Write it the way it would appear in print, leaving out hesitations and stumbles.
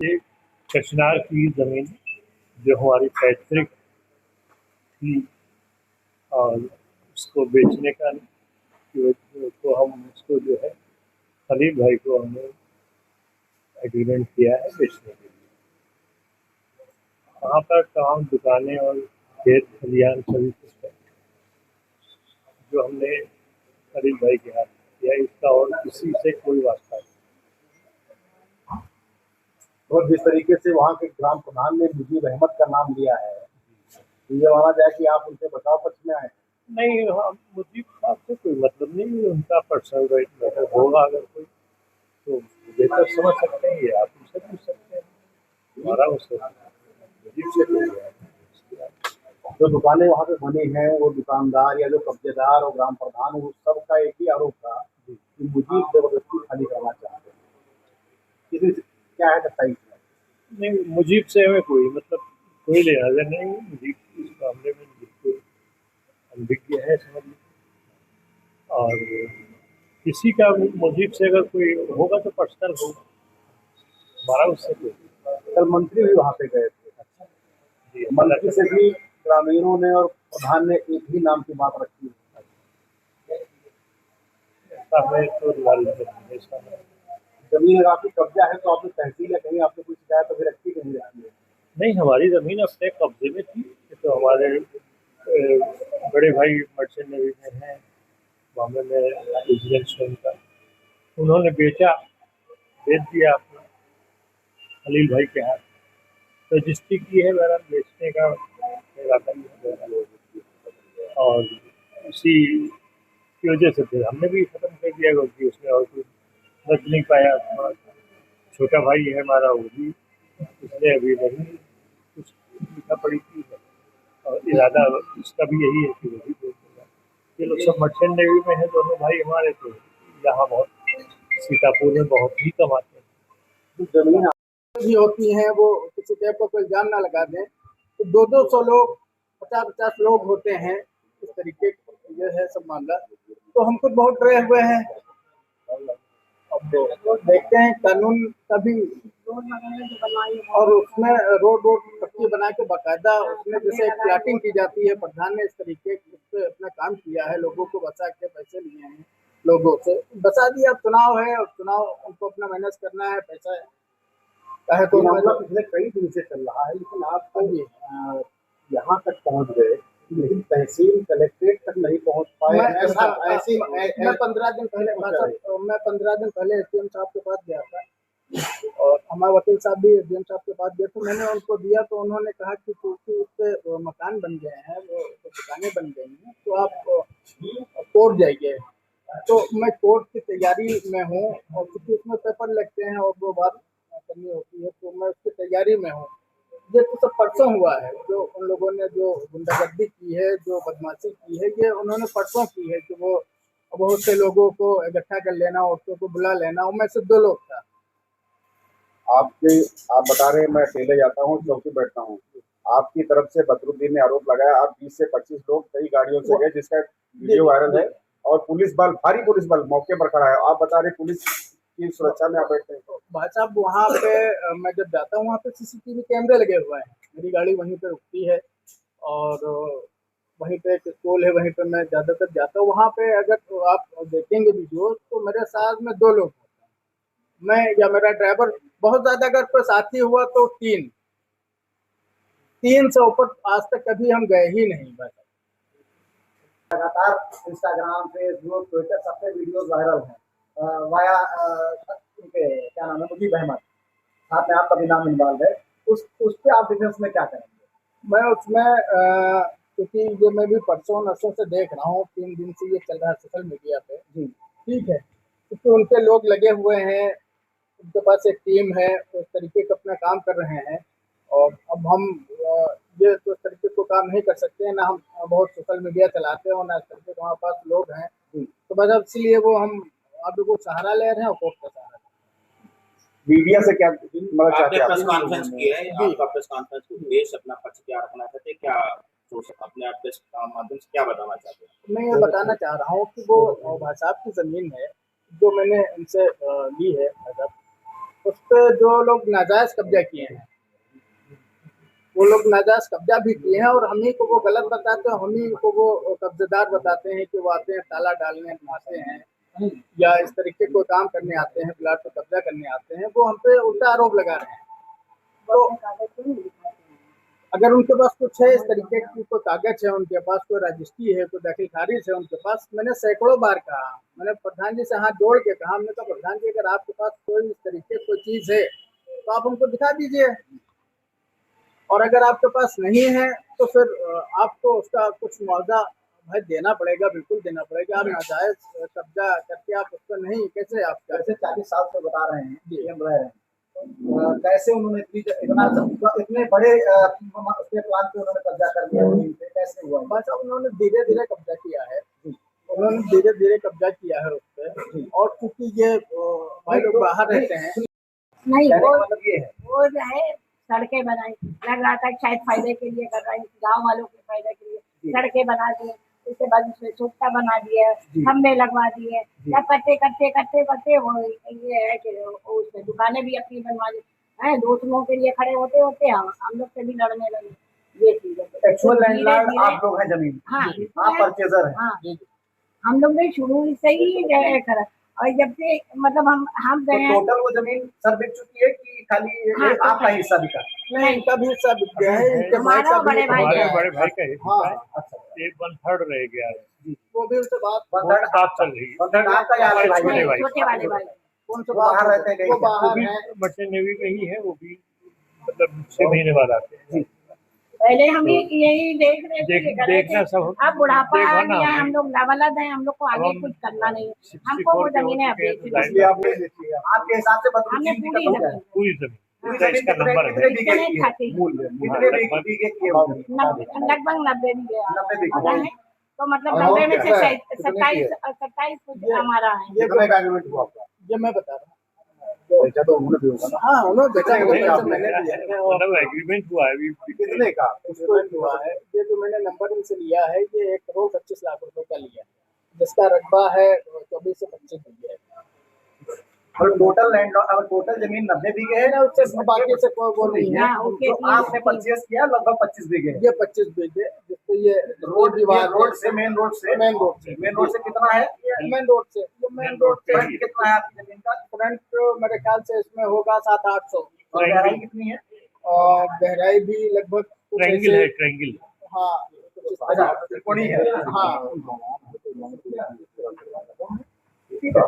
ये कचनार की ज़मीन जो हमारी पैतृक थी और उसको बेचने का तो हम उसको जो है खलील भाई को हमने एग्रीमेंट किया है बेचने के लिए। वहाँ पर तमाम दुकानें और खेत खलिहान सभी कुछ है जो हमने खलील भाई के हाथ किया, इसका और किसी से कोई वास्ता नहीं। और जिस तरीके से वहाँ के ग्राम प्रधान ने मुजीब अहमद का नाम लिया है, तो ये माना जाए कि आप उनके बचाव पक्ष में आए। नहीं, हाँ, मुजीब साहब से कोई मतलब नहीं, उनका पर्सनल मैटर होगा अगर कोई तो मुझे तो समझ सकते हैं, ये आप उनसे पूछ सकते हैं, हमारा उससे मुजीब से कोई है। जो दुकानें वहाँ पे बनी हैं वो दुकानदार या जो कब्जेदार और ग्राम प्रधान उस सब का एक ही आरोप था कि मुजीब जबरदस्ती खाली करना चाहते हैं। किसी क्या है सही? नहीं, मुजीब से हमें कोई मतलब कोई लेना देना नहीं, मुजीब इस मामले में बिल्कुल अनभिज्ञ है समझ लीजिए। और किसी का मुजीब से अगर कोई होगा तो पर्सनल होगा, हमारा उससे कोई। कल मंत्री भी वहाँ पे गए थे, जी, मंत्री से भी ग्रामीणों ने और प्रधान ने एक ही नाम की बात रखी है। हमें तो जमीन अगर आपकी कब्जा है तो आपने तहसील या कहीं आपने कोई शिकायत तो फिर रखी कहीं रखी है? नहीं, हमारी ज़मीन अपने कब्जे में थी, ये तो हमारे बड़े भाई मर्चेंट नेवी में हैं, बॉम्बे में विजिलेंस में उनका, उन्होंने बेच दिया अपना खलील भाई के हाथ। रजिस्ट्री की है, बहरहाल बेचने का इरादा नहीं है और इसी की वजह से फिर हमने भी ख़त्म कर दिया क्योंकि उसमें और कोई बच नहीं पाया। थोड़ा छोटा भाई है हमारा, वो भी उसने अभी नहीं कुछ लिखा पढ़ी की है और इरादा इसका भी यही है कि वो भी बेच देगा। ये लोग सब मर्चेंट नेवी में है दोनों भाई हमारे, तो यहाँ बहुत सीतापुर में बहुत ही कमाते हैं। जमीन भी होती हैं वो किसी टाइप का कोई इल्जाम ना लगा दें तो 200 लोग 50 लोग होते हैं इस तरीके ये है सब मामला। तो हम खुद बहुत डरे हुए हैं। अब देखते हैं कानून का भी और उसमें रोड पट्टी बना के बाकायदा उसमें जैसे प्लाटिंग की जाती है, प्रधान ने इस तरीके से अपना काम किया है, लोगों को बचा के पैसे लिए हैं, लोगों से बचा दिया। चुनाव है और चुनाव उनको अपना मैनेज करना है, पैसा है तो पिछले कई दिन से चल रहा है, लेकिन आप यहाँ तक पहुँच गए लेकिन तहसील कलेक्ट्रेट तक नहीं पहुँच पाए। मैं 15 दिन पहले एसडीएम साहब के पास गया था और हमारे वकील साहब भी एसडीएम साहब के पास गए थे। मैंने उनको दिया तो उन्होंने कहा कि क्योंकि उससे मकान बन गए हैं, वो दुकानें बन गई हैं, तो आप कोर्ट जाइए। तो मैं कोर्ट की तैयारी में हूँ और क्योंकि उसमें पेपर लगते हैं और वो बात करनी होती है, तो मैं उसकी तैयारी में हूँ। ये तो सब परसों हुआ है, जो उन लोगों ने जो गुंडागर्दी की है, जो बदमाशी की है, ये उन्होंने परसों की है कि वो बहुत से लोगों को इकट्ठा कर लेना, औरतों को बुला लेना, और मैं से 2 लोग था। आप बता रहे हैं मैं अकेले जाता हूँ, चौकी बैठता हूँ। आपकी तरफ से बदरुद्दीन ने आरोप लगाया आप 20 से 25 लोग कई गाड़ियों से गए, जिसका वीडियो वायरल है और पुलिस बल, भारी पुलिस बल मौके पर खड़ा है। आप बता रहे पुलिस की सुरक्षा में आप बैठते हैं। भाई साहब वहाँ पे मैं जब जाता हूँ वहाँ पे सीसीटीवी कैमरे लगे हुए हैं, मेरी गाड़ी वहीं पे रुकती है और वहीं पे एक स्कूल है, वहीं पे मैं ज़्यादातर जाता हूँ। वहाँ पे अगर तो आप देखेंगे वीडियो तो मेरे साथ में 2 लोग, मैं या मेरा ड्राइवर, बहुत ज्यादा अगर कोई साथी हुआ तो 3 से ऊपर आज तक कभी हम गए ही नहीं। बस लगातार इंस्टाग्राम फेसबुक ट्विटर सब पे वीडियोस वायरल हैं वाया क्या नाम है मुजीब अहमद, साथ में आपका भी नाम इन्वॉल्व है, उस पे आप डिफेंस में क्या करेंगे? मैं उसमें क्योंकि ये मैं भी परसों नशों से देख रहा हूँ, 3 दिन से ये चल रहा है सोशल मीडिया पे जी, ठीक है, क्योंकि उनके लोग लगे हुए हैं, उनके पास एक टीम है, उस तरीके का अपना काम कर रहे हैं और अब हम ये तो इस तरीके को काम नहीं कर सकते हैं ना, हम बहुत सोशल मीडिया चलाते हैं और ना इस तरीके के हमारे पास लोग हैं, तो बस अब इसलिए वो हम आप को सहारा ले रहे हैं और कोर्ट का सहारा। मीडिया से क्या आपने प्रेस कॉन्फ्रेंस की है, आपका प्रेस कॉन्फ्रेंस को देश अपना पक्ष क्या रखना चाहते हैं, क्या अपने आप प्रेस माध्यम से क्या बताना चाहते हैं? मैं ये बताना चाह रहा हूँ कि वो भाई साहब की जमीन है जो मैंने इनसे ली है, उस पर जो लोग नाजायज कब्जा किए हैं वो लोग नाजायज कब्जा भी किए हैं, और हम ही को वो गलत बताते हैं, हम ही को वो कब्जेदार बताते हैं कि वो आते हैं ताला डालने आते हैं या इस तरीके को काम करने आते हैं, प्लाट पर कब्जा करने आते हैं। वो हम पे उल्टा आरोप लगा रहे हैं। तो अगर उनके पास कुछ है इस तरीके की, कोई कागज है उनके पास, कोई रजिस्ट्री है, कोई दाखिल खारिज है उनके पास, मैंने सैकड़ों बार कहा, मैंने प्रधान जी से हाथ जोड़ के कहा, हमने कहा प्रधान जी अगर आपके पास कोई इस तरीके की कोई चीज है तो आप हमको दिखा दीजिए, और अगर आपके पास नहीं है तो फिर आपको उसका कुछ मुआवजा भाई देना पड़ेगा, बिल्कुल देना पड़ेगा। आप नाजायज कब्जा करके आप उसका नहीं, कैसे आप जैसे 40 साल से बता रहे हैं डीएम रह रहे हैं, कैसे उन्होंने इतने बड़े उसके प्लान पे उन्होंने कब्जा कर लिया, जमीन पे कैसे हुआ? बस उन्होंने धीरे धीरे कब्जा किया है, उन्होंने धीरे धीरे कब्जा किया है उस पर। और क्योंकि ये भाई लोग बाहर रहते हैं, नहीं वो मतलब ये है वो जो है सड़कें बनाई, लग रहा था शायद फायदे के लिए कर रहा है, गांव वालों के फायदे के लिए सड़कें बना दी, उसके बाद उसमें छोटा बना दिया, खम्भे लगवा दिए, सब करते करते करते करते वो ये है कि उसमें दुकानें भी अपनी बनवा ली है, दूसरों के लिए खड़े होते होते हम लोग से भी लड़ने लगे। ये चीज है, एक्चुअल लैंडलॉर्ड आप लोग हैं जमीन, हाँ आप परचेजर हैं। हाँ, हम लोग ने शुरू से ही करा, और जब से मतलब हम तो गए हैं टोटल वो जमीन सर बिक चुकी है कि खाली हाँ, आपका हिस्सा बिका? नहीं इनका भी हिस्सा बिक गया है, इनके भाई का हमारा भी बड़े भाई हमारे का बड़े भाई का हिस्सा हाँ है, अच्छा, एक 1/3 रह गया है, वो भी उनसे बात वो बात चल रही है। आपका या आपके भाई? छोटे नहीं, भाई, छोटे वाले भाई कौन से वो बाहर रहते हैं वो कहीं? वो बाहर भी हैं। मर्चेंट नेवी में ही है, वो भी मतलब 6 महीने बाद आते हैं। पहले हम यही देख रहे थे कि गलत देखना है। सब अब बुढ़ापा आ देखना गया, हमने। हम लोग लवलद हैं, हम लोग को आगे हम कुछ करना नहीं, 64 हमको वो के हो जमीनें अब चुके हैं, बेचनी तो है। इसलिए आपने आपके हिसाब से हमने बदरुद्दीन जी पूरी का हो गया जमीन पूरी जमीन पूरी इसका जमीन नंबर कितने है। बीघे की है? खाती मूल्य हाँ, कितने लगभग बीघे की है? लगभग 90 भी गया 90 बीघे। पता है, तो मतलब और 90 में क्या से है? कितने की है? 27 हमारा है। ये कितने का एग्रीमेंट हुआ आपका? ये मैं बता रहा हूँ। बेचा तो उन्होंने भी होगा ना? हाँ उन्होंने बेचा, कितने मुझे का पैसे मैंने दिया है, और मतलब एग्रीमेंट हुआ है अभी कितने का? उसको हुआ है। ये जो मैंने नंबर इनसे लिया है, ये 1,25,00,000 रुपए का लिया है, जिसका रकबा है 24 से 25 बीघे है। और टोटल लैंड और टोटल जमीन 90 बीघे है ना? उससे बाकी से कोई वो नहीं है। हाँ, उसके जो तीन- आपने परचेज किया लगभग 25 बीघे है। ये 25 बीघे, जिसपे ये रोड से मेन रोड से मेन रोड से कितना है? मेन रोड से मेन रोड से फ्रंट कितना है आपकी जमीन का? फ्रंट मेरे ख्याल से इसमें होगा 700-800, और गहराई कितनी है? और गहराई भी लगभग कुछ ट्रायंगल ऐसे- है, ट्रायंगल। हाँ कुछ इस अच्छा, तरह। त्रिकोणीय है। हाँ ठीक है।